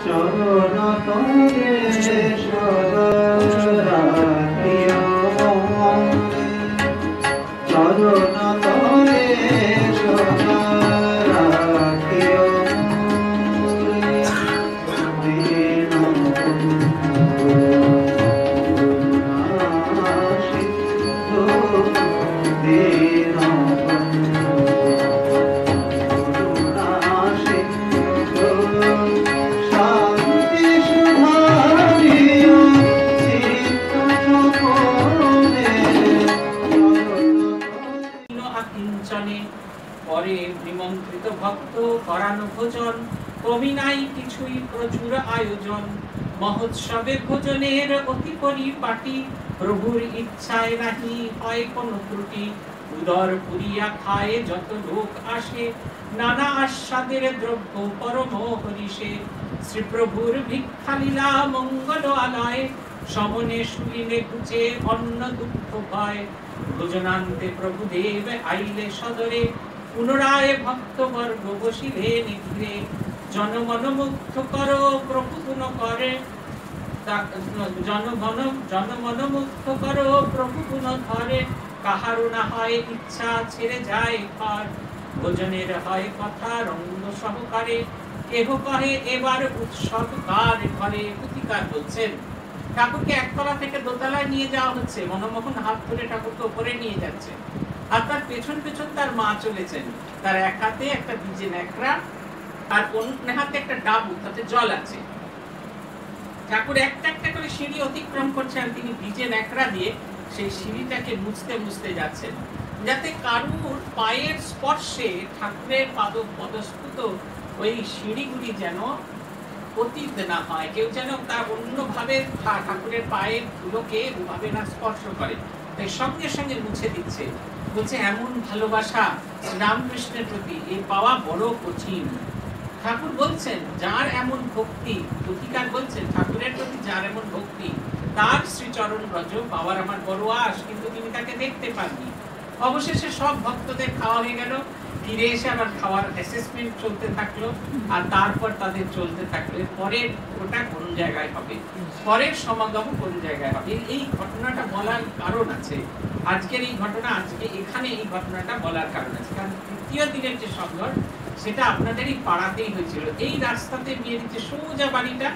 চরণ তলে সদা রাখিও চরণ তলে সদা রাখিও পরে নিমন্ত্রিত ভক্ত করানো ভোজন, কমি নাই কিছুই প্রচুর আয়োজন। মহোৎসবে ভোজনের অতি পরিপাটি, প্রভুর ইচ্ছায় নাহি হয় কোনো ত্রুটি। উদর পুরিয়া খায় যত লোক আসে, নানা আস্বাদের দ্রব্য পরম হরিষে। শ্রীপ্রভুর ভিক্ষা লীলা মঙ্গল আলয়, সমনে শুনিলে ঘুচে অন্ন দুঃখ পায়। ভোজনান্তে প্রভুদেব আইলে সদরে, পুনরায় ভক্তবর্গ বসিলেন ঘিরে। জনমনমুগ্ধ কর প্রভু পুন করে, জনমনমুগ্ধ কর প্রভু পুন ধরে। কাহারও না হয় ইচ্ছা ছেড়ে যায় ঘর, ভোজনের হয় কথা রঙ্গ সহকারে। কেহ কহে এবার উৎসব কার ঘরে। প্রতিকার বলছেন ঠাকুরকে একতলা থেকে দোতলায় নিয়ে যাওয়া হচ্ছে, মনমোহন হাত ধরে ঠাকুরকে উপরে নিয়ে যাচ্ছে, আর তার পেছন পেছন তার মা চলেছেন। তার এক হাতে একটা ভিজে ন্যাকড়া আর অন্য হাতে একটা ডাবু, তাতে জল আছে। ঠাকুর একটা একটা করে সিঁড়ি অতিক্রম করছেন, তিনি ভিজে ন্যাকড়া দিয়ে সেই সিঁড়িটাকে মুছতে মুছতে যাচ্ছেন, যাতে কারুর পায়ের স্পর্শে ঠাকুরের পদস্ফুত ওই সিঁড়িগুলি যেন পতিত না হয়, কেউ যেন তার অন্যভাবে ঠাকুরের পায়ের ধুলোকে ওভাবে না স্পর্শ করে, তাই সঙ্গে সঙ্গে মুছে দিচ্ছে। বলছে এমন ভালোবাসা রামকৃষ্ণের প্রতি এ পাওয়া বড় কঠিন। ঠাকুর বলছেন যার এমন ভক্তি, প্রতিকার বলছেন ঠাকুরের প্রতি যার এমন ভক্তি, তার শ্রীচরণ ব্রজ পাওয়ার আমার বড় আশ, কিন্তু তিনি তাকে দেখতে পাননি। অবশেষে সব ভক্তদের খাওয়া হয়ে গেল, ফিরে এসে আবার খাওয়ার অ্যাসেসমেন্ট চলতে থাকলো, আর তারপর তাদের চলতে থাকলো পরের ওটা কোন জায়গায় হবে, পরের সমাগম কোন জায়গায় হবে। এই ঘটনাটা বলার কারণ আছে, আজকের এই ঘটনা, আজকে এখানে এই ঘটনাটা বলার কারণ আছে, কারণ তৃতীয় দিনের যে সংঘর্ষ সেটা আপনাদেরই পাড়াতেই হয়েছিল। এই রাস্তাতে বিয়ে দিচ্ছে সোজা বাড়িটা,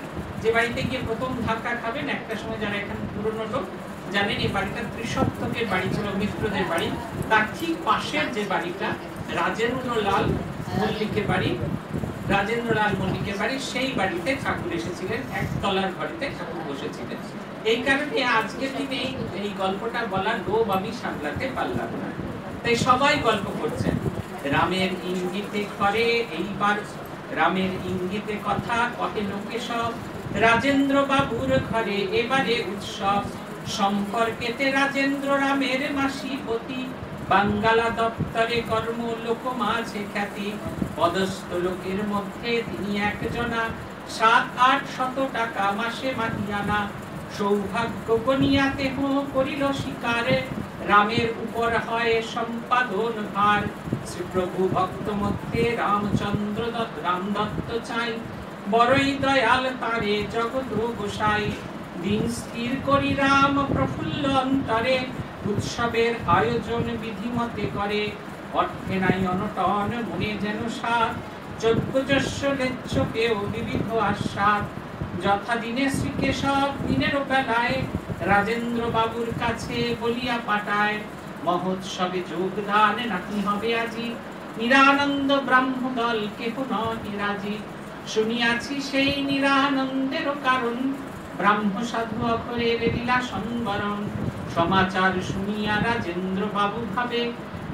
যে বাড়িতে গিয়ে প্রথম ধাক্কা খাবেন, একটা সময় যারা এখানে পুরনো লোক জানেন এই বাড়িটা ত্রিসপ্তকের বাড়ি ছিল, মিত্রদের বাড়ি। তার ঠিক পাশের যে বাড়িটা রাজেন্দ্রলাল মল্লিকের বাড়ি, রাজেন্দ্রলাল মল্লিকের বাড়ি, সেই বাড়িতে ঠাকুর এসেছিলেন, একতলার ঘরেতে ঠাকুর বসেছিলেন। এই কারণে আজকের দিনে এই গল্পটা বলার লোভ আমি সামলাতে পারলাম না, তাই সবাই গল্প করছেন। রামের ইঙ্গিতে করে এইবার, রামের ইঙ্গিতে কথা কহে লোকে সব, রাজেন্দ্র বাবুর ঘরে এবারে উৎসব। সম্পর্কেতে রাজেন্দ্র রামের মাসিপতি, বাঙ্গালা দপ্তরে কর্ম লোক মাঝে খ্যাতি। পদস্থ লোকের মধ্যে তিনি একজনা, ৭-৮ টাকা মাসে মাহিয়ানা। সৌভাগ্য গনিয়াতে করিল শিকারে, রামের উপর হয় সম্পাদন ভার। শ্রীপ্রভু ভক্ত মধ্যে রামচন্দ্র রামদত্ত চাই, বড়ই দয়াল তারে জগৎ গোসাই। দিন স্থির করি রাম প্রফুল্ল অন্তরে, উৎসবের আয়োজন বিধিমতে করে। অর্থে নাই অনটন মনে যেন সাত, যজ্ঞযস্য লেচ্ছ কেউ বিবিধ আস্বাদ। যথা দিনে শ্রীকেশব দিনের বেলায়, রাজেন্দ্র বাবুর কাছে বলিয়া পাঠায়। মহোৎসবে যোগদান নাকি হবে আজি, নিরানন্দ ব্রাহ্মদল কেহ নহি রাজি। শুনিয়াছি সেই নিরানন্দের কারণ, ব্রাহ্ম সাধু অপরের লীলা সংবরণ। সমাচার শুনিয়া রাজেন্দ্র বাবু ভাবে,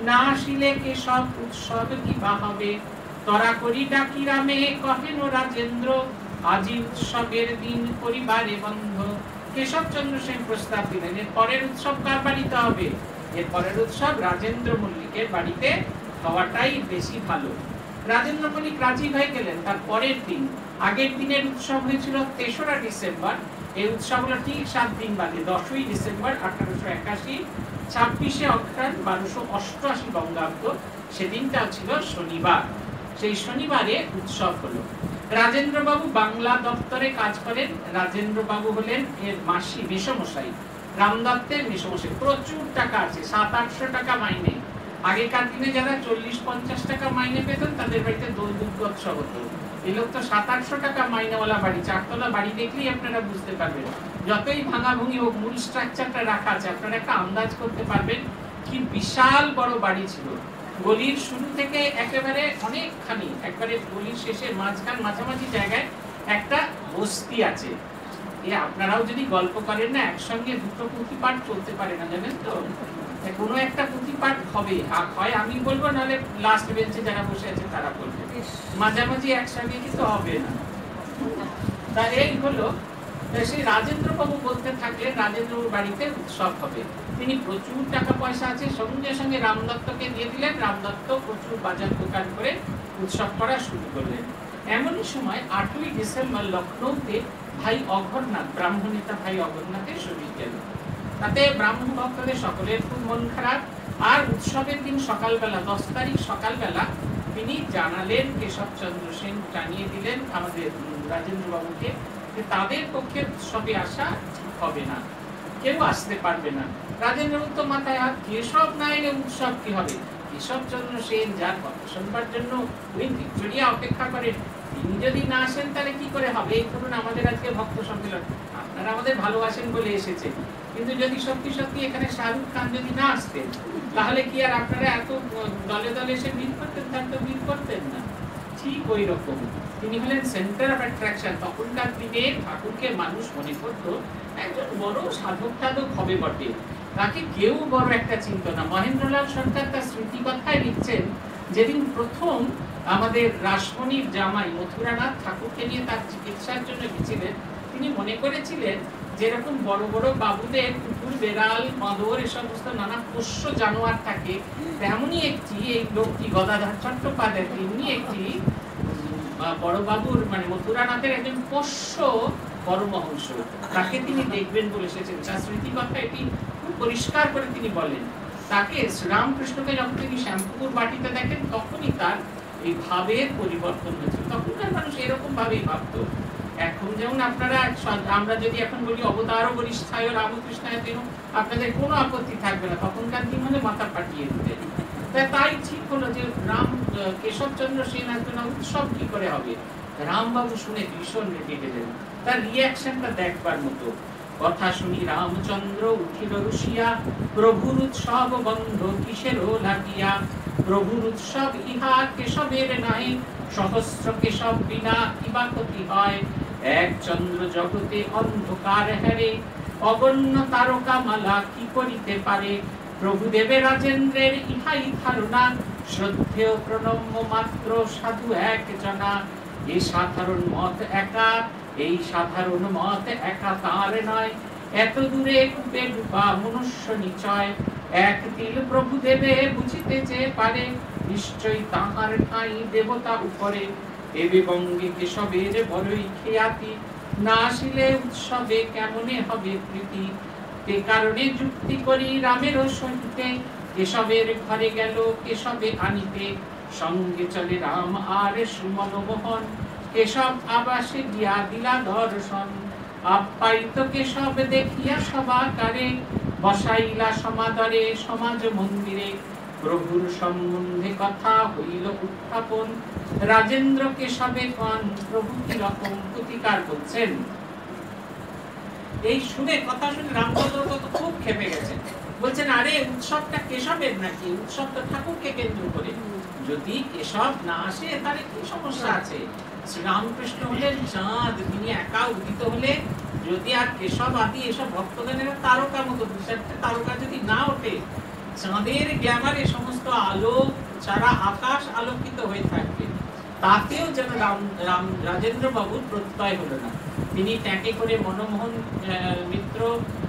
না আসিলে কেশব উৎসব কিবা হবে। তরা করি ডাকি রামে কহেন রাজেন্দ্র, আজি উৎসবের দিন পরিবারে বন্ধ। কেশবচন্দ্র সেন প্রস্তাব দিলেন, এর পরের উৎসব কার বাড়িতে হবে? এর পরের উৎসব রাজেন্দ্র মল্লিকের বাড়িতে হওয়াটাই বেশি ভালো। রাজেন্দ্র মল্লিক রাজি হয়ে গেলেন। তার পরের দিন, আগের দিনের উৎসব হয়েছিল ৩রা ডিসেম্বর, এই উৎসব হলো ঠিক ৭ দিন বাদে, ১০ই ডিসেম্বর ১৮৮১, ২৬শে অক্টোবর ১২৮৮ বঙ্গাব্দ, সেদিনটা ছিল শনিবার। সেই শনিবারে উৎসব হলো। রাজেন্দ্র বাবু বাংলা দপ্তরে কাজ করেন। রাজেন্দ্র বাবু হলেন এর মাসি মেসমশাই, রামদত্তের মেসমশাই। প্রচুর টাকা আছে, 700-800 টাকা মাইনে। আগেকার দিনে যারা 40-50 টাকা মাইনে পেতেন তাদের বাড়িতে দোল দুর্গোৎসব হতো। এই লোক তো 700-800 টাকা মাইনেওয়ালা বাড়ি, 4 তলা বাড়ি দেখলেই আপনারা বুঝতে পারবেন। যতই ভাঙাভুঙি হোক, মূল স্ট্রাকচারটা রাখা আছে, আপনারা একটা আন্দাজ করতে পারবেন কি বিশাল বড় বাড়ি ছিল। গলির শুরু থেকে একেবারে অনেকখানি, একবারে গলির শেষে মাঝামাঝি জায়গায় একটা বস্তি আছে। আপনারাও যদি গল্প করেন না, একসঙ্গে দুটো পুঁথিপাঠ চলতে পারে না, জানেন তো। কোনো একটা পুঁথিপাঠ হবে, হয় আমি বলবো, নাহলে লাস্ট বেঞ্চে যারা বসে আছে তারা বলবে, মাঝামাঝি একসঙ্গে কিন্তু হবে না। তা এই হলো, সেই রাজেন্দ্র বাবু বলতে থাকলেন রাজেন্দ্রবাবুর বাড়িতে উৎসব হবে। তিনি প্রচুর টাকা পয়সা আছে, সঙ্গে সঙ্গে রামদত্তকে দিয়ে দিলেন। রামদত্ত প্রচুর বাজার দোকান করে উৎসব করা শুরু করলেন। এমনই সময় 8ই ডিসেম্বর লখনৌতে ভাই অঘরনাথ, ব্রাহ্মণ নেতা ভাই অঘরনাথের শরীর গেল। তাতে ব্রাহ্মণ ভক্তদের সকলের খুব মন খারাপ। আর উৎসবের দিন সকালবেলা, 10 তারিখ সকালবেলা তিনি জানালেন, কেশবচন্দ্র সেন জানিয়ে দিলেন আমাদের রাজেন্দ্র বাবুকে যে তাদের পক্ষে উৎসবে আসা হবে না, কেউ আসতে পারবে না। রাজেন্দ্র বাবু তো মাথায় হাত, কেশব না এলে উৎসব কি হবে? কেশবচন্দ্র সেন যার কথা শুনবার জন্য ওই ভিক্টোরিয়া অপেক্ষা করেন, তিনি যদি না আসেন তাহলে কি করে হবে? এই ধরুন আমাদের আজকে ভক্ত সম্মেলন, আপনারা আমাদের ভালোবাসেন বলে এসেছে, কিন্তু যদি সত্যি সত্যি এখানে শাহরুখ খান যদি না আসতেন, তাহলে কি আর আপনারা এত দলে দলে এসে ভিড় করতেন? তার তো ভিড় করতেন না। ঠিক ওই রকম তিনি হলেন সেন্টার অফ অ্যাট্রাকশন। তখনকার দিনে ঠাকুরকে মানুষ মনে করতো একজন বড় সাধক টাধক হবে বটে, তাকে কেউ বড় একটা চিন্তা না। মহেন্দ্রলাল সরকার তার স্মৃতি কথায় লিখছেন, যেদিন প্রথম আমাদের রাসমণির জামাই মথুরানাথ ঠাকুরকে নিয়ে তার চিকিৎসার জন্য গেছিলেন, তিনি মনে করেছিলেন যেরকম বড় বড় বাবুদের কুকুর, বেড়াল, বাঁদর, এ সমস্ত নানা পোষ্য জানোয়ার থাকে, তেমনই একটি এই লোকটি গদাধর চট্টোপাধ্যায়, তেমনি একটি বড় বাবুর মানে মথুরানাথের একজন পোষ্য পরমহংস, তাকে তিনি দেখবেন বলে এসেছেন। তার স্মৃতি কথা এটি খুব পরিষ্কার করে তিনি বলেন। তাকে শ্রীরামকৃষ্ণকে যখন তিনি শ্যামপুকুর বাটিতে দেখেন, তখনই তার এই ভাবের পরিবর্তন হয়েছে। তখনকার মানুষ এরকম ভাবেই ভাবতো। এখন যেমন আপনারা, আমরা যদি এখন বলি অবতার বরিষ্ঠায় রামকৃষ্ণায়, তেন আপনাদের কোনো আপত্তি থাকবে না, তখনকার দিন হলে মাথা পাঠিয়ে দিতেন। তাই ঠিক হলো যে রাম কেশবচন্দ্র সেন আসবেন, উৎসব কি করে হবে? রামবাবু শুনে ভীষণ রেগে গেলেন। তার রিয়াকশনটা দেখবার মতো। কথা শুনি রামচন্দ্র উঠিল রুশিয়া, প্রভুর উৎসব বন্ধ কিসেরও লাগিয়া। প্রভুর উৎসব ইহা কেশবের নাই, সহস্র কেশব বিনা কিবা ক্ষতি হয়। এক চন্দ্র জগতে অন্ধকার হেরে, অগণ্য তারকা মালা কি করিতে পারে। প্রভুদেবের রাজেন্দ্রের ইহাই ধারণা, শ্রদ্ধেয় প্রণম্য মাত্র সাধু এক জনা। এই সাধারণ মত একা, এই সাধারণ মত একা তার নয়। এত দূরে কূপে ডুবা মনুষ্য নিচয়, এক তিল প্রভু দেবে বুঝিতে যে পারে। নিশ্চয় তাহার ঠাঁই দেবতা উপরে, এবে বঙ্গে কেশবের বড়ই খ্যাতি। না আসিলে উৎসবে কেমনে হবে প্রীতি। তে কারণে যুক্তি করি রামেরও সহিতে, কেশবের ঘরে গেল কেশবে আনিতে। সঙ্গে চলে রাম আর সুমন মোহন, কেশব আবাসে গিয়া দিলা দর্শন। আপ্যায়িত কেশব দেখিয়া সবাকারে, বসাইলা সমাদরে সমাজ মন্দিরে। প্রভুর সম্বন্ধে কথা হইল উত্থাপন, রাজেন্দ্র কেশবে কন প্রভু কি রকম প্রতিকার করছেন। এই শুনে কথা শুনে রামচন্দ্র তো খুব খেপে গেছেন। বলছেন, আরে উৎসবটা কেশবের নাকি? উৎসব তো ঠাকুরকে কেন্দ্র করে, যদি কেশব না আসে তাহলে কি সমস্যা আছে? শ্রীরামকৃষ্ণ হলেন চাঁদ, তিনি একা উদিত হলে যদি আর কেশব আদি এসব ভক্তগণের তারকা মতো দু-চারটে তারকা যদি না ওঠে, চাঁদের গ্ল্যামারে সমস্ত আলো সারা আকাশ আলোকিত হয়ে থাকবে, তাতেও যেন রাজেন্দ্র বাবুর প্রত্যয় হলো না। তিনি ট্যাঁকে করে মনমোহন মিত্র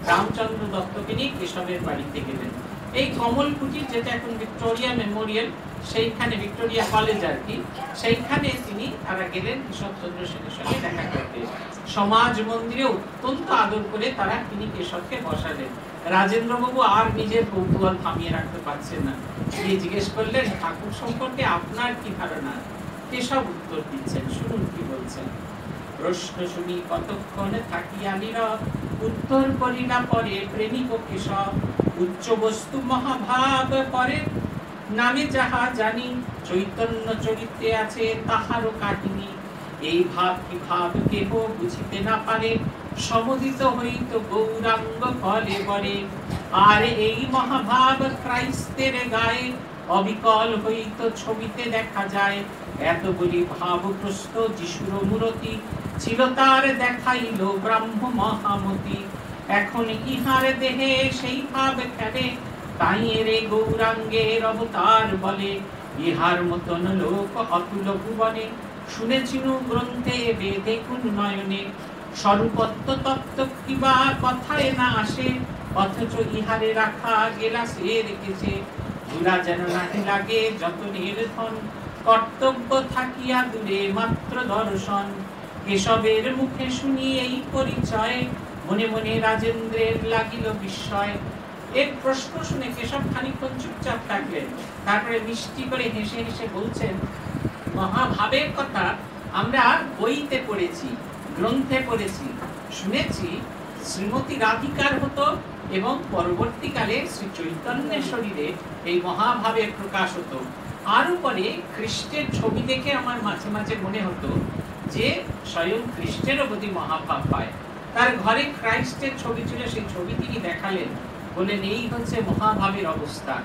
রামচন্দ্র দত্তকে নিয়ে কেশবের বাড়িতে গেলেন। এই কমল কুটির, যেটা এখন ভিক্টোরিয়া মেমোরিয়াল, সেইখানে ভিক্টোরিয়া কলেজ আর কি, সেইখানে তিনি তারা গেলেন কেশবচন্দ্র সেনের সঙ্গে দেখা করতে। সমাজ মন্দিরে অত্যন্ত আদর করে তারা তিনি কেশবকে বসালেন। রাজেন্দ্রবাবু আর নিজের কৌতূহল থামিয়ে রাখতে পারছেন না, তিনি জিজ্ঞেস করলেন, ঠাকুর সম্পর্কে আপনার কি ধারণা? কেশব উত্তর দিচ্ছেন, শুনুন কি বলছেন। বলছেন। প্রশ্ন শুনি কতক্ষণ থাকিয়া নীরব, উত্তর করিলা পরে প্রেমিক কেশব। উচ্চ বস্তু মহাভাব পরে নামে যাহা জানি, চৈতন্য চরিত্রে আছে তাহারও কাহিনী। এই ভাব কি ভাব কেহ বুঝিতে না পারে, সমুদিত হইত গৌরাঙ্গ ফলে বরে। আর এই মহাভাব ক্রাইস্তের গায়ে, অবিকল হইত ছবিতে দেখা যায়। এত বলি ভাবগ্রস্ত যিশুর মূরতি, ছিল তার দেখাইল ব্রহ্ম মহামতি। এখন ইহার দেহে সেই ভাব খেলে, তাই এরে গৌরাঙ্গের অবতার বলে। ইহার মতন লোক অতুল ভুবনে, শুনেছিনু গ্রন্থে বেদে কোন নয়নে। স্বরূপত্ব তত্ত্ব কিবা কথায় না আসে, অথচ ইহারে রাখা গেলাসে রেখেছে। ধুলা যেন নাহি লাগে যতনের ধন, কর্তব্য থাকিয়া দূরে মাত্র দর্শন। কেশবের মুখে শুনি এই পরিচয়, মনে মনে রাজেন্দ্রের লাগিল বিস্ময়। এর প্রশ্ন শুনে কেশব খানিকক্ষণ চুপচাপ থাকলেন, তারপরে মিষ্টি করে হেসে হেসে বলছেন, মহাভাবের কথা আমরা বইতে পড়েছি, গ্রন্থে পড়েছি, শুনেছি শ্রীমতী রাধিকার হতো এবং পরবর্তীকালে শ্রী চৈতন্যের শরীরে এই মহাভাবের প্রকাশ হতো। আর উপরে খ্রিস্টের ছবি দেখে আমার মাঝে মাঝে মনে হতো যে স্বয়ং খ্রিস্টেরও প্রতি মহাভাব পায়। তার ঘরে খ্রাইস্টের ছবি ছিল, সেই ছবি তিনি দেখালেন, বললেন এই হচ্ছে মহাভাবের অবস্থা।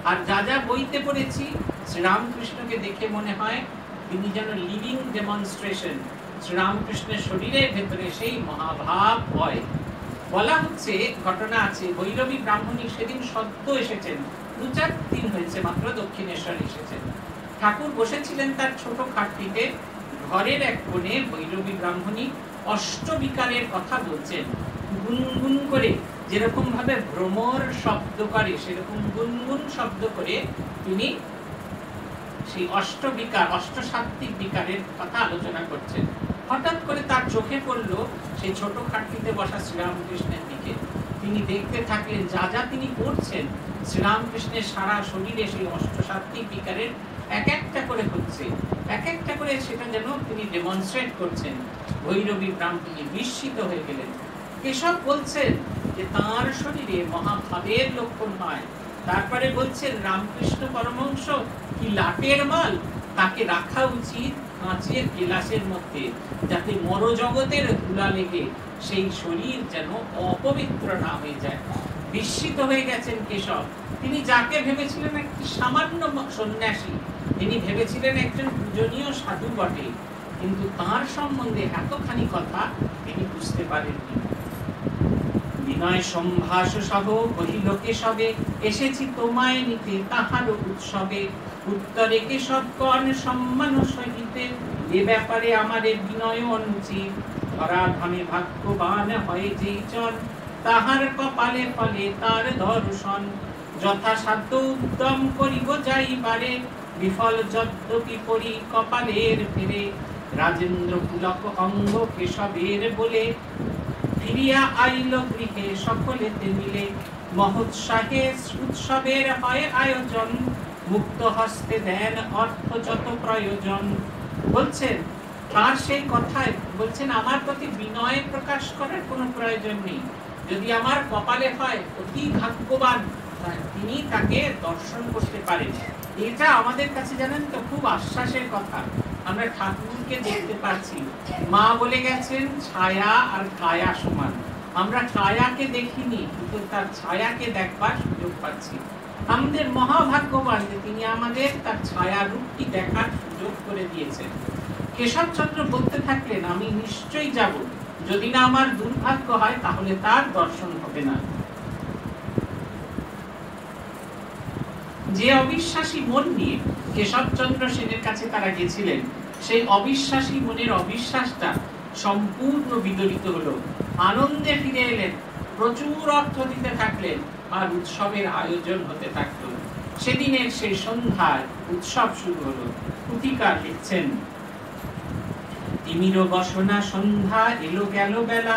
আর যা যা বইতে পড়েছি, শ্রীরামকৃষ্ণকে দেখে মনে হয় তিনি যেন লিভিং ডেমনস্ট্রেশন, শ্রীরামকৃষ্ণের শরীরের ভেতরে সেই মহাভাব হয়। বলা হচ্ছে, ঘটনা আছে, ভৈরবী ব্রাহ্মণী সেদিন সদ্য এসেছেন, 2-4 দিন হয়েছে মাত্র দক্ষিণেশ্বর এসেছেন। ঠাকুর বসেছিলেন তার ছোট খাটটিতে, ঘরের এক কোণে ভৈরবী ব্রাহ্মণী অষ্টবিকারের কথা বলছেন, গুনগুন করে, যেরকম ভাবে ভ্রমর শব্দ করে সেরকম গুনগুন শব্দ করে তিনি সেই অষ্টবিকার, অষ্টসাত্ত্বিক বিকারের কথা আলোচনা করছেন। হঠাৎ করে তার চোখে পড়লো সেই ছোট খাটটিতে বসা শ্রীরামকৃষ্ণের দিকে। তিনি দেখতে থাকলেন যা যা তিনি করছেন, শ্রীরামকৃষ্ণের সারা শরীরে সেই অষ্টসাত্ত্বিক বিকারের এক একটা করে হচ্ছে, এক একটা করে সেটা যেন তিনি ডেমনস্ট্রেট করছেন। ভৈরবী ব্রাহ্মণী বিস্মিত হয়ে গেলেন। কেশব বলছেন যে তাঁর শরীরে মহাভাবের লক্ষণ হয়। তারপরে বলছেন রামকৃষ্ণ পরমহংস কি লাটের মাল, তাকে রাখা উচিত কাঁচের গেলাসের মধ্যে, যাতে মরজগতের ধুলা লেগে সেই শরীর যেন অপবিত্র না হয়ে যায়। বিস্মিত হয়ে গেছেন কেশব। তিনি যাকে ভেবেছিলেন একটি সামান্য সন্ন্যাসী, তিনি ভেবেছিলেন একজন পূজনীয় সাধু বটে, কিন্তু তার সম্বন্ধে এতখানি কথা তিনি বুঝতে পারেননি। বিনয় সম্ভাষ সহ কহিল কেশবে, এসেছি তোমায় নিতে তাহার উৎসবে। উত্তরে কেশব কন সম্মান সহিতে, এ ব্যাপারে আমারে বিনয় অনুচিত। ধরাধামে ভাগ্যবান হয় যেই জন, তাহার কপালে ফলে তার দর্শন। যথাসাধ্য উদ্যম করিব যাইবারে, বিফল যদ্যপি পরি কপালের ফেরে। রাজেন্দ্র পুলক অঙ্গ কেশবের বলে, ফিরিয়া আইল গৃহে সকলেতে মিলে। মহোৎসাহে উৎসবের হয় আয়োজন, মুক্ত হস্তে দেন অর্থ যত প্রয়োজন। বলছেন তার সেই কথায় বলছেন, আমার প্রতি বিনয় প্রকাশ করার কোনো প্রয়োজন নেই। যদি আমার কপালে হয় অতি ভাগ্যবান, তিনি তাকে দর্শন করতে পারেন। এটা আমাদের কাছে জানেন তো খুব আশ্বাসের কথা। আমরা ঠাকুরকে দেখতে পাচ্ছি, মা বলে গেছেন ছায়া আর কায়া সমান। আমরা ছায়াকে দেখিনি, কিন্তু তার ছায়াকে দেখবার সুযোগ পাচ্ছি। আমাদের মহাভাগ্যবান যে তিনি আমাদের তার ছায়া রূপটি দেখার সুযোগ করে দিয়েছেন। কেশবচন্দ্র বলতে থাকলেন, আমি নিশ্চয়ই যাব, যদি না আমার দুর্ভাগ্য হয় তাহলে তার দর্শন হবে না। যে অবিশ্বাসী মন নিয়ে কেশবচন্দ্র সেনের কাছে তারা গেছিলেন, সেই অবিশ্বাসী মনের অবিশ্বাসটা সম্পূর্ণ বিদরিত হলো। আনন্দে ফিরে এলেন, প্রচুর অর্থ দিতে থাকলেন, আর উৎসবের আয়োজন হতে থাকলো। সেদিনের সেই সন্ধ্যায় উৎসব শুরু হলো। পুথিকার লিখছেন, তিমির বসনা সন্ধ্যা এলো গেল বেলা,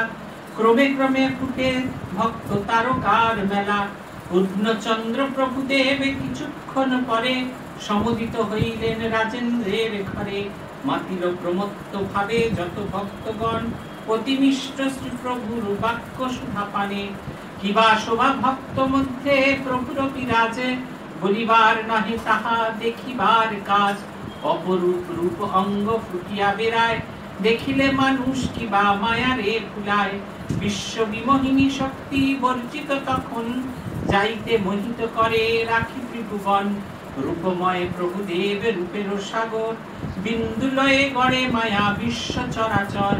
ক্রমে ক্রমে ফুটে ভক্ত তারকার মেলা। পূর্ণচন্দ্র প্রভুদেব কিছুক্ষণ পরে সমুদিত হইলেন রাজেন্দ্রের ঘরে। মাতিল প্রমত্ত ভাবে যত ভক্তগণ, অতিমিষ্ট শ্রী প্রভুর বাক্য সুধা পানে। কিবা শোভা ভক্ত মধ্যে প্রভুর বিরাজে, বলিবার নহে তাহা দেখিবার কাজ। অপরূপ রূপ অঙ্গ ফুটিয়া বেড়ায়, দেখিলে মানুষ কিবা মায়ারে ভুলায়। বিশ্ব বিমোহিনী শক্তি বর্জিত তখন, যাইতে মোহিত করে রাখি ত্রিভুবন। রূপময় প্রভুদেব রূপের সাগর, বিন্দুলয়ে গড়ে মায়া বিশ্ব চরাচর।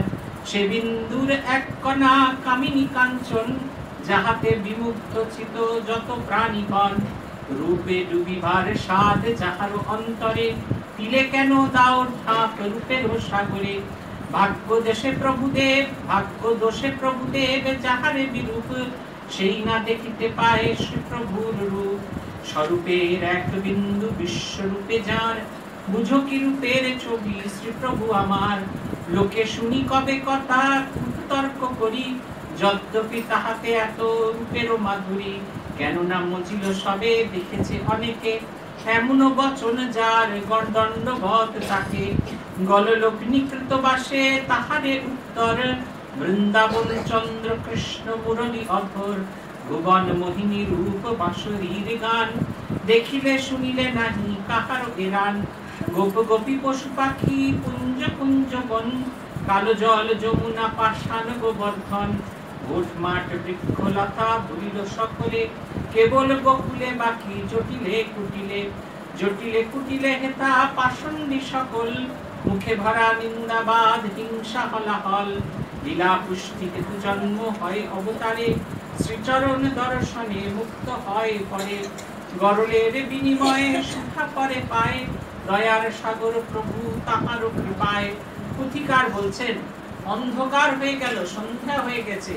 সে বিন্দুর এক কণা কামিনী কাঞ্চন, যাহাতে বিমুগ্ধ চিত যত প্রাণীগণ। রূপে ডুবিবার স্বাদ যাহার অন্তরে, তিলে কেন দাও ঢাক রূপের সাগরে। ভাগ্য দেশে প্রভুদেব, ভাগ্য দোষে প্রভুদেব, যাহারে বিরূপ, সেই না দেখিতে পায় শ্রী প্রভুর রূপ। স্বরূপের এক বিন্দু বিশ্বরূপে যার, বুঝো কি রূপের ছবি শ্রী প্রভু আমার। লোকে শুনি কবে কথা তর্ক করি, যদ্যপি তাহাতে এত রূপেরও মাধুরী। কেননা মজিল সবে দেখেছে অনেকে, এমন বচন যার গর্দণ্ডবৎ তাকে। গললোক নিকৃত বাসে তাহারে উত্তর, বৃন্দাবন চন্দ্র কৃষ্ণ মুরলী অধর। ভুবন মোহিনী রূপ বাঁশরীর গান, দেখিলে শুনিলে নাহি কাহার এরান। গোপ গোপী পশু পাখি পুঞ্জ পুঞ্জ বন, কালো জল যমুনা পাষাণ গোবর্ধন। ঘোট মাঠ বৃক্ষলতা ভুলিল সকলে, কেবল বকুলে বাকি জটিলে কুটিলে। জটিলে কুটিলে হেতা পাষণ্ডী সকল, মুখে ভরা নিন্দাবাদ হিংসা হলাহল। লীলা পুষ্টি হেতু জন্ম হয় অবতারে, শ্রীচরণ দর্শনে মুক্ত হয় পরে। গরলের বিনিময়ে সুখা পরে পায়, দয়ার সাগর প্রভু তাহার কৃপায়। পুথিকার বলছেন, অন্ধকার হয়ে গেল, সন্ধ্যা হয়ে গেছে,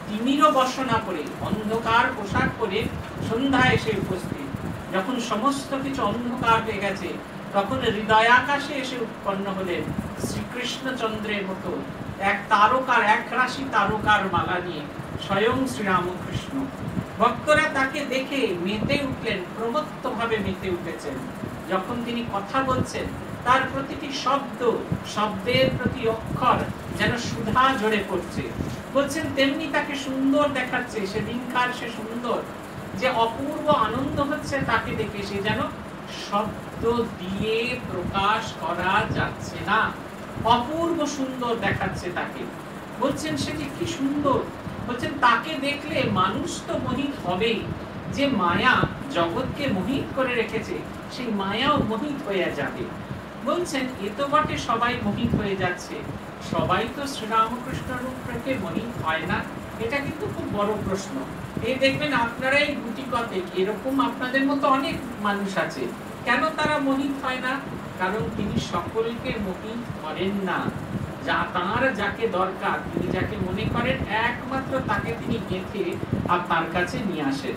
তিমিরও বসনা পরে, অন্ধকার পোশাক পরে সন্ধ্যা এসে উপস্থিত। যখন সমস্ত কিছু অন্ধকার হয়ে গেছে, তখন হৃদয়াকাশে এসে উৎপন্ন হলেন শ্রীকৃষ্ণচন্দ্রের মতো এক তারকার, এক রাশি তারকার মালা নিয়ে স্বয়ং শ্রীরামকৃষ্ণ। ভক্তরা তাকে দেখে মেতে উঠলেন, প্রমত্ত ভাবে মেতে উঠেছেন। যখন তিনি কথা বলছেন, তার প্রতিটি শব্দ, শব্দের প্রতি অক্ষর যেন সুধা ঝরে পড়ছে। বলছেন তেমনি তাকে সুন্দর দেখাচ্ছে, সেদিনকার সে সুন্দর, যে অপূর্ব আনন্দ হচ্ছে তাকে দেখে, সে যেন শব্দ দিয়ে প্রকাশ করা যাচ্ছে না। অপূর্ব সুন্দর দেখাচ্ছে তাকে। বলছেন সে যে কি সুন্দর, বলছেন তাকে দেখলে মানুষ তো মোহিত হবেই। যে মায়া জগৎকে মোহিত করে রেখেছে, সেই মায়াও মোহিত হয়ে যাবে। বলছেন এ তো বটে সবাই মোহিত হয়ে যাচ্ছে, সবাই তো শ্রীরামকৃষ্ণ রূপকে মোহিত হয় না, এটা কিন্তু খুব বড় প্রশ্ন। এই দেখবেন আপনারাই গুটি কতেক এরকম আপনাদের মতো অনেক মানুষ আছে, কেন তারা মোহিত হয় না? কারণ তিনি সকলকে মোহিত করেন না। যা তার যাকে দরকার, তিনি যাকে মনে করেন একমাত্র তাকে তিনি গেঁথে আপনার কাছে নিয়ে আসেন।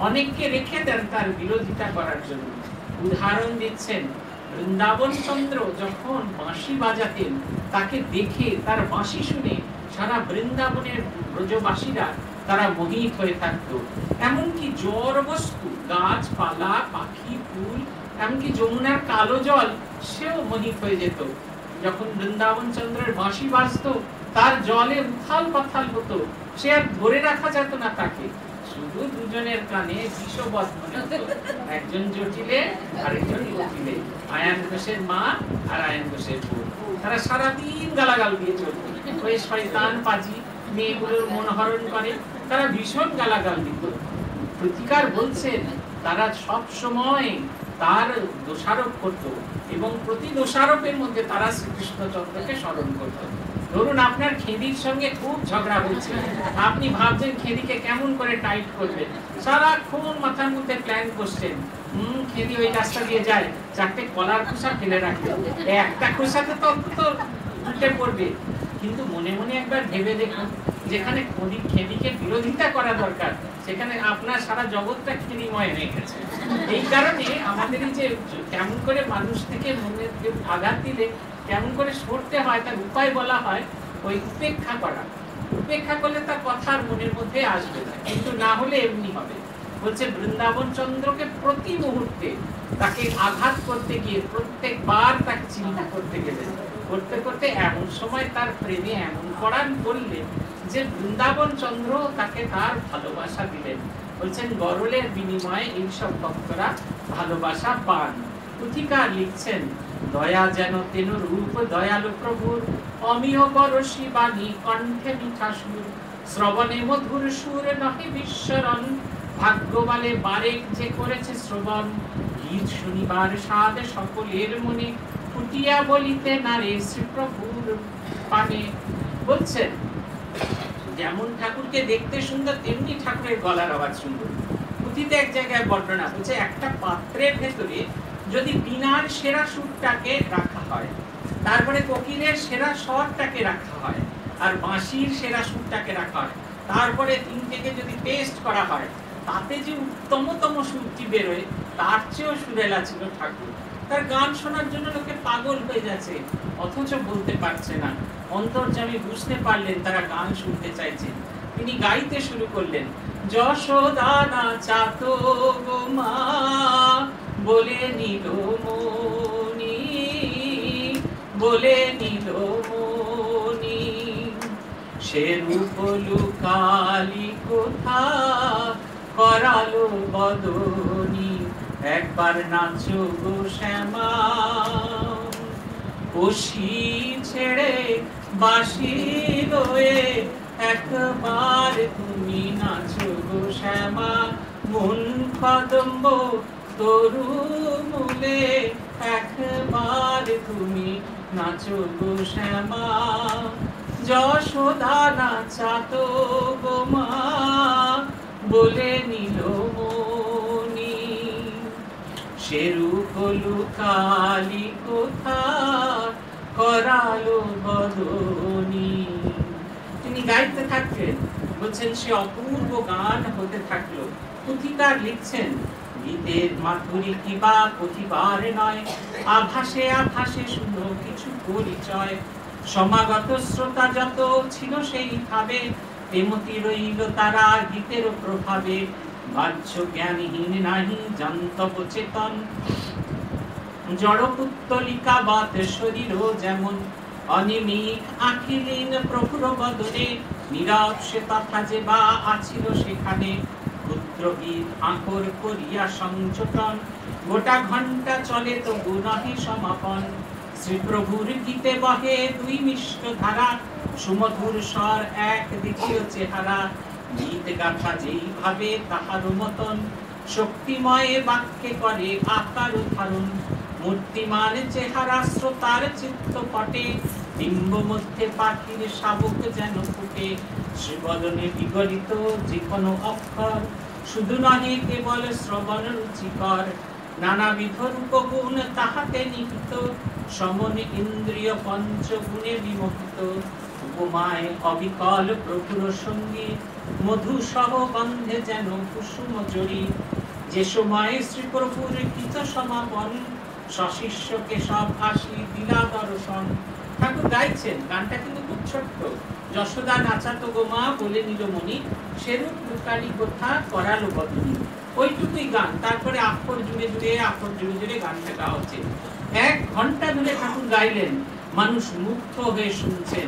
অনেককে রেখে দেন তার বিরোধিতা করার জন্য। উদাহরণ দিচ্ছেন, বৃন্দাবন চন্দ্র যখন বাঁশি বাজাতেন, তাকে দেখে, তার বাঁশি শুনে সারা বৃন্দাবনের ব্রজবাসীরা তারা মোহিত হয়ে থাকতো। এমনকি জড় বস্তু, গাছপালা, পাখি, ফুল, এমনকি যমুনার কালো জল, সেও মোহিত হয়ে যেত। যখন বৃন্দাবন চন্দ্রের বাঁশি বাজতো, তার জলে উথাল পাথাল হতো, সে আর ধরে রাখা যেত না তাকে। শুধু দুজনের কানে বিষবৎ মনে হতো, একজন জটিলে আরেকজন জটিলে, আয়ান ঘোষের মা আর আয়ান ঘোষের বউ। তারা সারাদিন গালাগাল দিয়ে চলত। ওই শয়তান পাজি মেয়েগুলোর মন হরণ করে, তারা ভীষণ গালাগাল দিত। প্রতিকার বলছেন তারা সব সময় তার দোষারোপ করত, এবং প্রতি দোষারোপের মধ্যে তারা শ্রীকৃষ্ণচন্দ্রকে স্মরণ করত। ধরুন আপনার খেদির সঙ্গে খুব ঝগড়া হচ্ছে, আপনি ভাবছেন খেদিকে কেমন করে টাইট করবেন, সারাক্ষণ মাথার মধ্যে প্ল্যান করছেন। খেদি ওই রাস্তা দিয়ে যায়, চারটে কলার খোসা ফেলে রাখবে, একটা খোসাতে তো উঠে পড়বে। কিন্তু মনে মনে একবার ভেবে দেখুন, যেখানে খেদিকে বিরোধিতা করা দরকার, সেখানে আপনার সারা জগৎটা খেদিময় হয়ে গেছে। এই কারণে আমাদের এই যে কেমন করে মানুষ থেকে মনে আঘাত দিলে কেমন করে সরতে হয়, তার উপায় বলা হয় ওই উপেক্ষা করা। উপেক্ষা করলে তার কথার মনের মধ্যে আসবে না, কিন্তু না হলে এমনি হবে। বলছে বৃন্দাবন চন্দ্রকে প্রতি মুহূর্তে তাকে আঘাত করতে গিয়ে, প্রত্যেকবার তাকে চিন্তা করতে গেলে করতে করতে এমন সময় তার প্রেমে এমন পরাণ করলেন যে বৃন্দাবন চন্দ্র তাকে তার ভালোবাসা দিলেন। বলছেন গরলের বিনিময়ে এইসব ভক্তরা ভালোবাসা পান। পুথিকার লিখছেন দয়া যেন তেন রূপ দয়ালু প্রভুর, অমিয় পরশী বাণী কণ্ঠে মিঠা সুর, শ্রবণে মধুর সুর নহে বিশ্বরণ, ভাগ্য বলে বারেক যে করেছে শ্রবণ, গীত শুনিবার স্বাদ সকলের মনে, ফুটিয়া বলিতে নারে শ্রীপ্রভুর পানে। বলছেন যেমন ঠাকুরকে দেখতে সুন্দর তেমনি ঠাকুরের গলার আওয়াজ সুন্দর। পুঁথিতে এক জায়গায় বর্ণনা বলছে একটা পাত্রের ভেতরে যদি বীণার সেরা সুরটাকে রাখা হয়, তারপরে কোকিলের সেরা স্বরটাকে রাখা হয়, আর বাঁশির সেরা সুরটাকে রাখা হয়, তারপরে তিনটেকে যদি পেস্ট করা হয়, তাতে যে উত্তমতম সুরটি বেরোয় তার চেয়েও সুরেলা ছিল ঠাকুর। তার গান শোনার জন্য লোকে পাগল হয়ে যাচ্ছে, অথচ বলতে পারছে না। অন্তর্যামী বুঝতে পারলেন তারা গান শুনতে চাইছেন, তিনি গাইতে শুরু করলেন। যশোদা নাচাতো গো মা বলে নিল মনি, বলে নিল মনি, সে রূপ লুকালি কোথা করালো বদনি, একবার নাচো গো শ্যামা, কষি ছেড়ে বাঁশি লয়ে একবার তুমি নাচো গো শ্যামা, মন কদম্ব তরু মূলে একবার তুমি নাচো গো শ্যামা, যশোদা নাচাতো গো মা বলে নিল মনি, সে রূপ লুকালি কোথা করালো বদনি। তিনি গাইতে থাকলেন, বলছেন সে অপূর্ব গান হতে থাকলো। পুথিকার লিখছেন গীতের মাধুরী কিবা কতিবার নয়, আভাসে আভাসে শুনো কিছু পরিচয়, সমাগত শ্রোতা যত ছিল সেই ভাবে, তেমতি রইল তারা গীতের প্রভাবে, বাহ্য জ্ঞানহীন নাহি জান্তব চেতন, জড় পুত্তলিকা বাত শরীর যেমন, অনিমিক আখিলীন প্রভুর বদনে, নীরব সে তথা যে বা আছিল সেখানে, পুত্রগীত আঁকর করিয়া সংযোটন, গোটা ঘন্টা চলে তবু নহে সমাপন, শ্রীপ্রভুর গীতে বহে দুই মিষ্ট ধারা, সুমধুর স্বর এক দ্বিতীয় চেহারা, গীত গাথা যেইভাবে তাহার মতন, শক্তিময় বাক্যে করে আকার ধারণ, মূর্তিমান চেহারা শ্রোতার চিত্তপটে, বিম্ব মধ্যে পাখির শাবক যেন ফুটে, শ্রীবদনে বিগলিত যে কোনো অক্ষর, শুধু নহে কেবল শ্রবণ রুচিকর, নানাবিধ রূপগুণ তাহাতে নিহিত, সমন ইন্দ্রিয় পঞ্চগুণে বিমোহিত, উপমায় অবিকল প্রভুর সঙ্গীত, মধু সহ গন্ধে যেন কুসুম জড়ি, যে সময় শ্রীপ্রভুর কৃত সমাপন, সশিষ্যকে সব আসি দিলা দর্শন। ঠাকুর গাইছেন, গানটা কিন্তু খুব ছোট্ট। যশোদা নাচাতো গো মা বলে নিল মনি, সেরূপ লুকালি কোথা করালো বদনি, ওইটুকুই গান। তারপরে আক্ষর জুড়ে জুড়ে আক্ষর জুড়ে জুড়ে গানটা গাওয়া হচ্ছে। 1 ঘন্টা ধরে ঠাকুর গাইলেন, মানুষ মুগ্ধ হয়ে শুনছেন,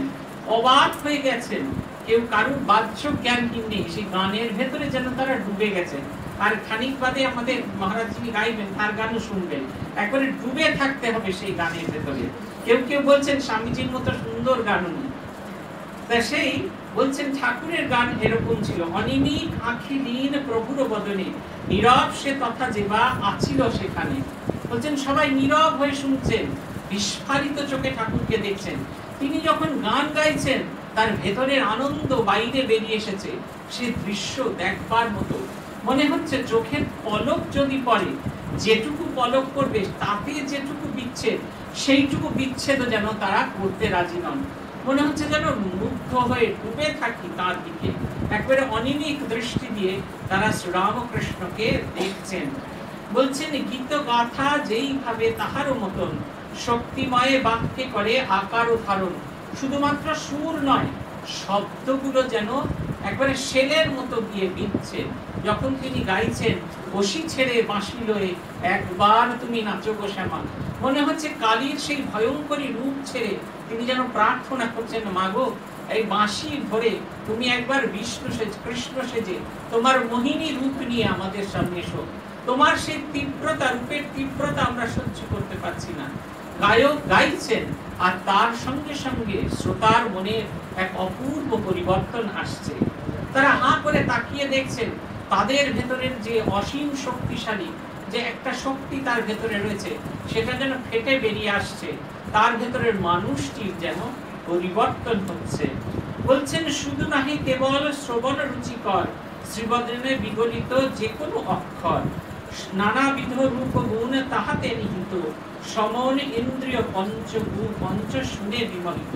অবাক হয়ে গেছেন, কেউ কারুর বাহ্য জ্ঞানহীন নেই, সেই গানের ভেতরে যেন তারা ডুবে গেছেন। আর খানিক বাদে আমাদের মহারাজ যিনি গাইবেন তার গানও শুনবেন, একবারে ডুবে থাকতে হবে সেই গানের ভেতরে। কেউ কেউ বলছেন স্বামীজির মতো সুন্দর গান নেই, তা সেই বলছেন ঠাকুরের গান এরকম ছিল। অনিমিক আখিলীন প্রভুর বদনে, নীরব সে তথা যেবা আছিল সেখানে। বলছেন সবাই নীরব হয়ে শুনছেন, বিস্ফারিত চোখে ঠাকুরকে দেখছেন। তিনি যখন গান গাইছেন তার ভেতরের আনন্দ বাইরে বেরিয়ে এসেছে, সে দৃশ্য দেখবার মতো। মনে হচ্ছে চোখের পলক যদি পড়ে, যেটুকু পলক করবে তাতে যেটুকু বিচ্ছেদ, সেইটুকু বিচ্ছেদও যেন তারা করতে রাজি নন। মনে হচ্ছে যেন মুগ্ধ হয়ে ডুবে থাকি তার দিকে, একবারে অনিমিক দৃষ্টি দিয়ে তারা শ্রীরামকৃষ্ণকে দেখছেন। বলছেন গীত গাথা যেইভাবে তাহারও মতন, শক্তিময় বাক্যে করে আকার ও ধারণ। শুধুমাত্র সুর নয়, শব্দগুলো যেন একবারে শেলের মতো গিয়ে বিঁধছে। যখন তিনি গাইছেন, বসি ছেড়ে বাঁশি লয়ে একবার তুমি নাচো গো শ্যামা, মনে হচ্ছে কালীর সেই ভয়ঙ্করী রূপ ছেড়ে তিনি যেন প্রার্থনা করছেন, মাগো এই বাঁশি ধরে তুমি একবার বিষ্ণু সেজে কৃষ্ণ সেজে তোমার মোহিনী রূপ নিয়ে আমাদের সামনে এসো। তোমার সেই তীব্রতা, রূপের তীব্রতা আমরা সহ্য করতে পারছি না। গায়ক গাইছেন আর তার সঙ্গে সঙ্গে শ্রোতার মনে এক অপূর্ব পরিবর্তন আসছে। তারা হাঁ করে তাকিয়ে দেখছেন তাদের ভেতরের যে অসীম শক্তিশালী যে একটা শক্তি তার ভেতরে রয়েছে, সেটা যেন ফেটে বেরিয়ে আসছে, তার ভেতরের মানুষটির যেন পরিবর্তন হচ্ছে। বলছেন শুধু নাহি কেবল শ্রবণ রুচিকর, শ্রীবদনে বিগলিত যে কোনো অক্ষর, নানাবিধ রূপ গুণ তাহাতে নিহিত, সমন ইন্দ্রিয় পঞ্চ শুনে বিমোহিত।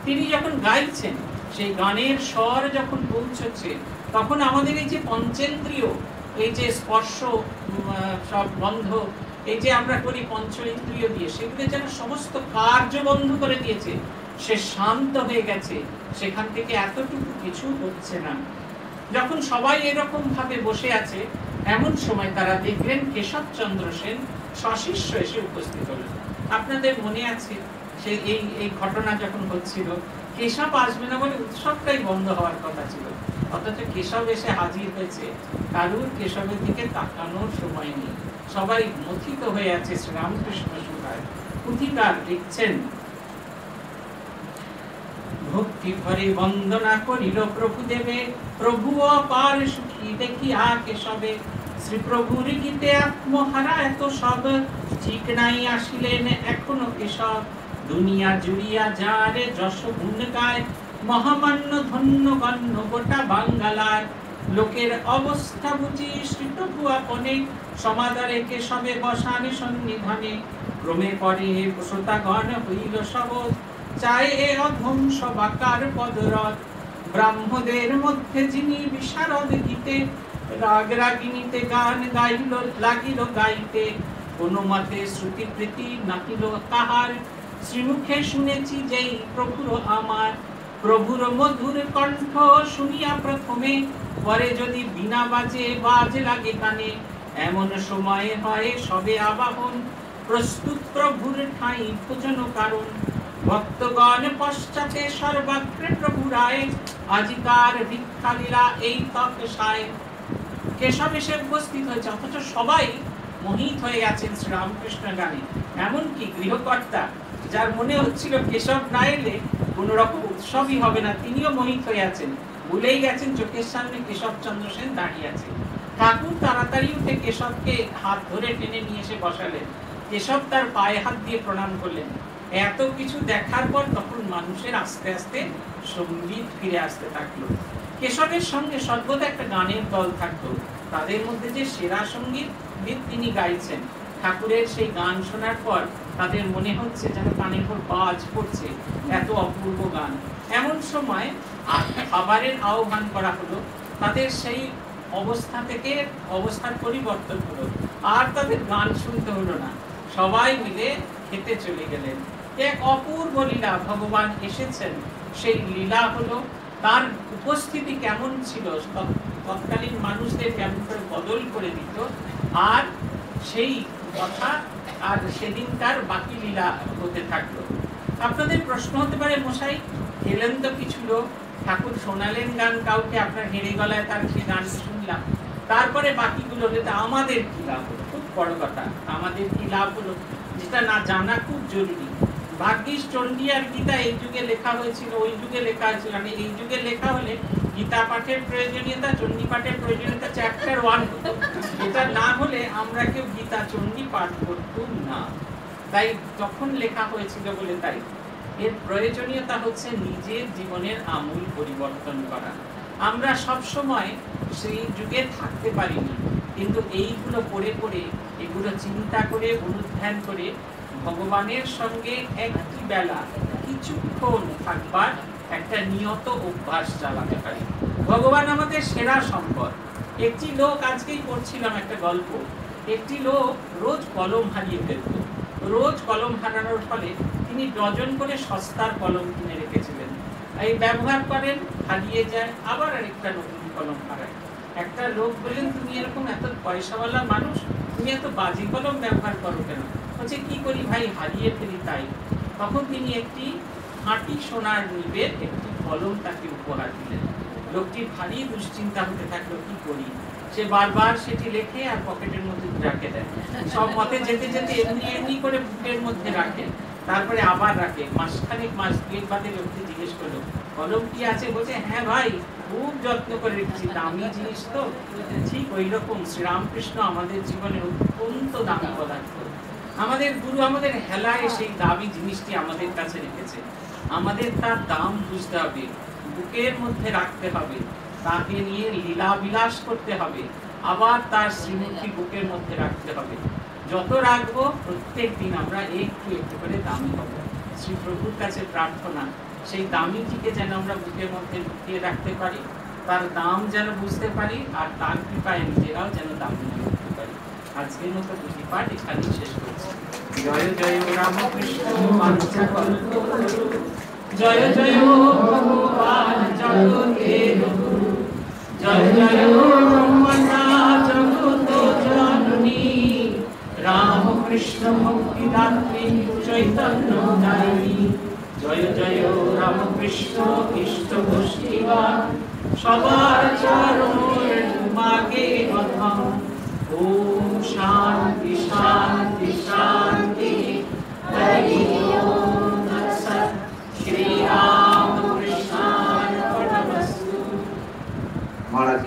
তিনি যখন গাইছেন, সেই গানের স্বর যখন পৌঁছচ্ছে, তখন আমাদের এই যে পঞ্চেন্দ্রিয়, এই যে স্পর্শ সব বন্ধ, এই যে আমরা করি পঞ্চ ইন্দ্রিয় দিয়ে, সেগুলো যেন সমস্ত কার্য বন্ধ করে দিয়েছে, সে শান্ত হয়ে গেছে, সেখান থেকে এতটুকু কিছু হচ্ছে না। যখন সবাই এরকম ভাবে বসে আছে, এমন সময় তারা দেখলেন কেশবচন্দ্র সেন সশিষ্য এসে উপস্থিত হলেন। আপনাদের মনে আছে সে এই ঘটনা যখন হচ্ছিল, কেশব আসবে না বলে উৎসবটাই বন্ধ হওয়ার কথা ছিল, অথচ কেশব এসে হাজির হয়েছে। কারুর কেশবের দিকে তাকানোর সময় নেই, সবাই মথিত হয়ে আছে শ্রীরামকৃষ্ণ সুধায়। পুথিকার লিখছেন, ভক্তি ভরে বন্দনা করিল প্রভু দেবে, প্রভু অপার সুখী দেখিয়া কেশবে, শ্রী প্রভুর গীতে আত্মহারা এত সব, ঠিক নাই আসিলেন এখনো কেশব, দুনিয়া জুড়িয়া যারে যশ গুণ গায়, মহামান্য ধন্য গণ্য গোটা বাঙ্গালার, লোকের অবস্থা বুঝি শ্রী প্রভু আপনে, সমাদরে কেশবে বসানে সন্নিধানে, ক্রমে পরে শ্রোতাগণ হইল সহজ, চায় এ অধ্বংস বাকার পদরথ, ব্রাহ্মদের মধ্যে যিনি বিশারদ গীতে, রাগ রাগিনীতে গান গাইল লাগিল গাইতে, কোন মতে শ্রুতি প্রীতি নাহিল কাহার, শ্রীমুখে শুনেছি যেই প্রভুর আমার, প্রভুর মধুর কণ্ঠ শুনিয়া প্রথমে, পরে যদি বিনা বাজে বাজ লাগে কানে, এমন সময় হয় সবে আবাহন, প্রস্তুত প্রভুর ঠাঁই ভোজন কারণ, ভক্তগণ পশ্চাতে সর্বাগ্রে প্রভু রায়, আজিকার ভিক্ষা লীলা এই তপসায়। কেশব এসে উপস্থিত হয়েছে, অথচ সবাই মোহিত হয়ে গেছেন শ্রীরামকৃষ্ণ গানে। এমনকি গৃহকর্তা, যার মনে হচ্ছিল কেশব না এলে কোন রকম উৎসবই হবে না, তিনিও মোহিত হয়ে আছেন, ভুলেই গেছেন চোখের সামনে কেশবচন্দ্র সেন দাঁড়িয়ে আছে। ঠাকুর তাড়াতাড়ি উঠে কেশবকে হাত ধরে টেনে নিয়ে এসে বসালেন। কেশব তার পায়ে হাত দিয়ে প্রণাম করলেন। এত কিছু দেখার পর তখন মানুষের আস্তে আস্তে সঙ্গীত ফিরে আসতে থাকলো। কেশবের সঙ্গে সর্বদা একটা গানের দল থাকতো, তাদের মধ্যে যে সেরা সঙ্গীত তিনি গাইছেন। ঠাকুরের সেই গান শোনার পর তাদের মনে হচ্ছে যেন কানের উপর বাজ পড়ছে, এত অপূর্ব গান। এমন সময় খাবারের আহ্বান করা হলো, তাদের সেই অবস্থা থেকে অবস্থার পরিবর্তন হলো, আর তাদের গান শুনতে হলো না, সবাই মিলে খেতে চলে গেলেন। এক অপূর্ব লীলা, ভগবান এসেছেন, সেই লীলা হলো। তার উপস্থিতি কেমন ছিল, তৎকালীন মানুষদের কেমন করে বদল করে দিত, আর সেই কথা আর সেদিনকার বাকি লীলা হতে থাকলো। আপনাদের প্রশ্ন হতে পারে, মশাই গেলেন তো কিছু লোক, ঠাকুর শোনালেন গান কাউকে, আপনার হেরে গলায় তার সেই গান শুনলাম, তারপরে বাকিগুলো হলে আমাদের কি লাভ হলো? খুব বড় কথা, আমাদের কি লাভ হলো যেটা না জানা খুব জরুরি। ভাগ্যিস চণ্ডী আর গীতা এই যুগে লেখা হয়েছিল, ওই যুগে লেখা হয়েছিল না। এই যুগে লেখা হলে গীতা পাঠের প্রয়োজনীয়তা, চণ্ডী পাঠের প্রয়োজনীয়তা চ্যাপ্টার 1 হতো। এটা না হলে আমরা কেউ গীতা চণ্ডী পাঠ করতাম না। তাই যখন লেখা হয়েছিল বলে তাই এর প্রয়োজনীয়তা হচ্ছে নিজের জীবনের আমূল পরিবর্তন করা। আমরা সব সময় সেই যুগে থাকতে পারিনি, কিন্তু এইগুলো পড়ে পড়ে, এগুলো চিন্তা করে, অনুধ্যান করে ভগবানের সঙ্গে একটি বেলা কিছুক্ষণ থাকবার একটা নিয়ত অভ্যাস চালাতে পারি। ভগবান আমাদের সেরা সম্পদ। একটি লোক, আজকেই পড়ছিলাম একটা গল্প, একটি লোক রোজ কলম হারিয়ে ফেলত। রোজ কলম হারানোর ফলে তিনি ডজন করে সস্তার কলম কিনে রেখেছিলেন। এই ব্যবহার করেন, হারিয়ে যায়, আবার আরেকটা নতুন কলম হারায়। একটা লোক বললেন, তুমি এরকম এত পয়সাওয়ালা মানুষ, তুমি এত বাজি কলম ব্যবহার করো কেন? বলছে কি করি ভাই, হারিয়ে ফেলি তাই। তখন তিনি একটি খাঁটি সোনার নিবের একটি কলম তাকে উপহার দিলেন। লোকটি ভারী দুশ্চিন্তা হতে থাকলো, কি করি। সে বারবার সেটি লেখে আর পকেটের মধ্যে রাখে দেয়। সব মতে যেতে যেতে এমনি এমনি করে বুকের মধ্যে রাখে, তারপরে আবার রাখে। মাসখানেক মাস দুয়েক বাদে লোকটি জিজ্ঞেস করলো, কলম কি আছে? বলছে হ্যাঁ ভাই, খুব যত্ন করে রেখেছি, দামি জিনিস তো। ঠিক ওই রকম শ্রীরামকৃষ্ণ আমাদের জীবনের অত্যন্ত দামি পদার্থ। আমাদের গুরু আমাদের হেলায় সেই দামি জিনিসটি আমাদের কাছে রেখেছে। আমাদের তার দাম বুঝতে হবে, বুকের মধ্যে রাখতে হবে, তাকে নিয়ে লীলা বিলাস করতে হবে, আবার তার শ্রীমূর্তি বুকের মধ্যে রাখতে হবে। যত রাখবো প্রত্যেক দিন আমরা একটু একটু করে দামি হব। শ্রী প্রভুর কাছে প্রার্থনা, সেই দামিটিকে যেন আমরা বুকের মধ্যে লুকিয়ে রাখতে পারি, তার দাম যেন বুঝতে পারি, আর তার কৃপায় নিজেরাও যেন দামি করতে পারি। আজকের মতো দুটি পাঠ এখানেই শেষ করছি। জয় জয় রামকৃষ্ণ পাঞ্চকল্পতরু, জয় জয় ভগবান জগতের গুরু, জয় জয় ব্রহ্মণা জগত জননী, রামকৃষ্ণ ভক্তিদাত্রী চৈতন্য দায়িনী, জয় জয় রামকৃষ্ণ ইষ্ট গোষ্ঠীবাদ, সবার চরণের মাগে প্রথম। ওম শান্তি শান্তি শান্তি, হরি ওম তৎসৎ। শ্রী রাম কৃষ্ণার্পণমস্তু। महाराज